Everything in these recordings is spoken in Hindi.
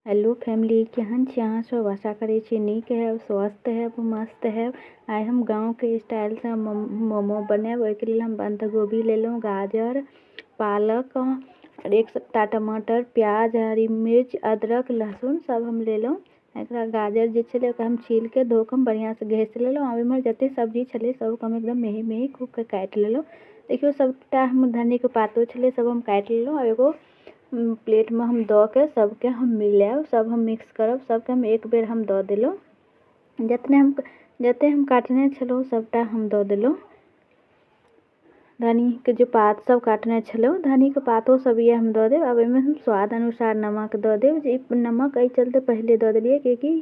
हेलो फैमिली, केहन छी अहाँ सब? आशा करै छी नीक हैब, स्वस्थ हैब, मस्त हैब। आइ हम गाँवके स्टाइलसँ मोमो बनाएब। ओहिके लेल हम बंद गोभी लेलहुँ, गाजर, पालक और एक सट्टा टमाटर, प्याज, हरी मिर्च, अदरक, लहसुन सब हम लेलहुँ। एकरा गाजर जे छलै ओकरा हम छीलके धोके हम बढ़िआँसँ घसि लेलहुँ। आब एम्हर जतेक सब्जी छलै सबके हम एकदम मेही मेही खूबके काटि लेलहुँ। देखियौ सबटा हम धन्नीके पातो छलै सब हम काटि लेलहुँ। एगो प्लेट में हम दऽ के सबके हम मिलाएब, सब हम मिक्स करब। सबके हम एक बेर हम दऽ देलहुँ। जते हम काटने छलहुँ सबटा हम दऽ देलहुँ। धनीके जे पात सब काटने छलहुँ, धनीके पातो सब ये हम दऽ देब। अब एहिमे हम स्वाद अनुसार नमक दऽ देब। जे नमक एहि चलते पहिले दऽ देलिए किएकि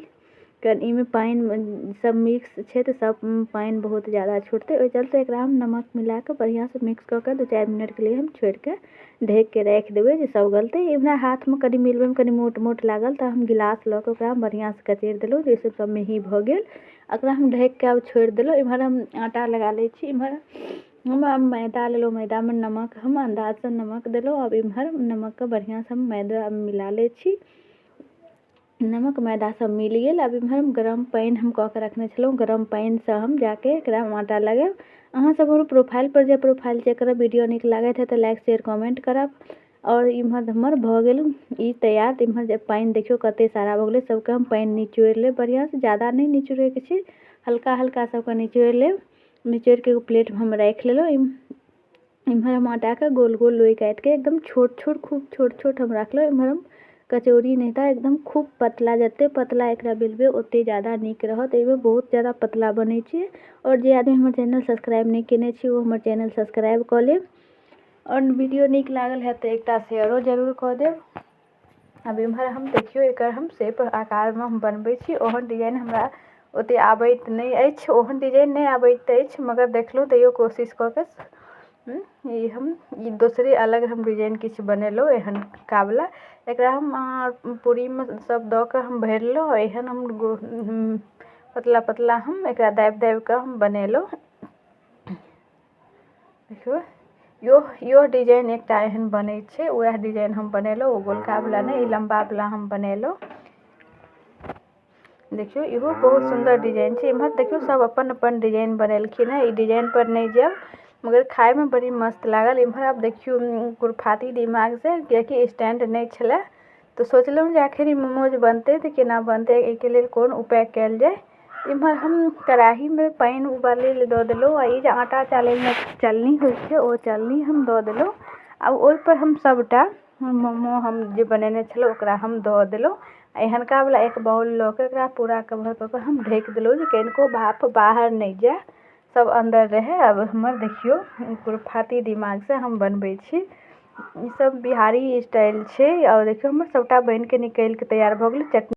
एहिमे पानि सब मिक्स छै तऽ सब पानि बहुत ज़्यादा छूटतै। ओहि चलते एकरा हम नमक मिला के बढ़िआँसँ मिक्स कऽ के 2-4 मिनटके लिए हम छोड़ि के ढकि के राखि देबै जे सब गलतै। हमरा हाथमे कनि मिलबैमे कनि मोट मोट लागल तऽ हम गिलास लऽ के ओकरा बढ़िआँसँ कचरि देलहुँ जाहिसँ सब मेही भऽ गेल। एकरा हम ढकि के आब छोड़ि देलहुँ। इम्हर हम आटा लगा लै छी। इम्हर हम मैदा लेलहुँ, मैदामे नमक हम अंदाजसँ नमक देलहुँ। अब इम्हर नमकके बढ़िआँसँ हम मैदा मिला लै छी। नमक मैदा सब मिल गेल। अब इम्हर हम गरम पानि हम कऽ के रखने छलहुँ, गरम पानिसँ हम जाके एकरा आटा लगाएब। अहाँ सब हमर प्रोफाइल पर जे प्रोफाइल चेक करब, वीडियो नीक लागैत है तऽ लाइक शेयर कमेंट करब। और इम्हर हमर भऽ गेल ई तैयार। तऽ इम्हर जे पानि देखियौ कते सारा भऽ गेलै। सबके हम पानि निचोड़ि लेब बढ़िआँसँ, ज़्यादा नहीं निचोड़ैके छै, हल्का हल्का सबके निचोड़ि लेब। निचोड़ि के एगो प्लेटमे हम राखि लेलहुँ। इम्हर हम आटाके गोल गोल लोई काटि के एकदम छोट छोट खूब छोट छोट हम राखलहुँ। इम्हर हम कचौड़ी नहीं था, एकदम खूब पतला, जते पतला एकरा बेलबै ओते ज़्यादा नीक रहत। एहिमे बहुत ज़्यादा पतला बनै छै। और जे आदमी हमर चैनल सब्सक्राइब नहीं केने छै वो हमर चैनल सब्सक्राइब कऽ लेब। और वीडियो नीक लागल है तऽ एकटा शेयरो जरूर कऽ देब। अब इम्हर हम देखियौ एकर हम शेप आकारमे हम बनबै छी। ओहन डिजाइन हमरा ओते आबैत नहीं अछि, ओहन डिजाइन नहीं आबैत अछि, मगर देखलहुँ तैयो कोशिश कऽ के ई दोसरे अलग हम डिजाइन किछु बनेलहुँ एहन कावला। एकरा हम पूरीमे सब दऽ के हम भरि लेलहुँ। एहन हम पतला पतला हम एकरा दाबि दाबि के हम बनेलहुँ। देखियौ यो डिजाइन एकटा एहन बनै छै, वएह डिजाइन हम बनेलहुँ। ओ गोलका वाला नहीं, ई लम्बा वाला हम बनेलहुँ। देखियौ इहो बहुत सुंदर डिजाइन छै। इम्हर देखियौ सब अपन अपन डिजाइन बनेलखिन है। ई डिजाइन पर नहीं जाएब, मगर खाइमे बड़ी मस्त लागल। इम्हर आब देखियौ खुरफाती दिमागसँ, किएकि स्टैंड नहीं छलै तऽ सोचलहुँ जे आखिर ई मोमोज बनतै तऽ केना बनतै, एहिके लेल कोन उपाय कयल जाय। इम्हर हम कढ़ाहीमे पानि उबालै लेल दऽ देलहुँ। आ ई जे आटा चालैमे चलनी होइ छै ओ चलनी हम दऽ देलहुँ। आब ओहिपर हम सबटा मोमो हम जे बनेने छलहुँ ओकरा हम दऽ देलहुँ। एहनका वाला एक बाउल लऽ के एकरा पूरा कवर कऽ के हम ढकि देलहुँ जे कनिको भाप बाहर नहीं जाए, सब अंदर रहे। अब हमर देखियौ खुरफाती दिमागसँ हम बनबै छी। ई सब बिहारी स्टाइल छै। और देखियौ हमर सबटा बनि के निकलि के तैयार भऽ गेलै। चटनी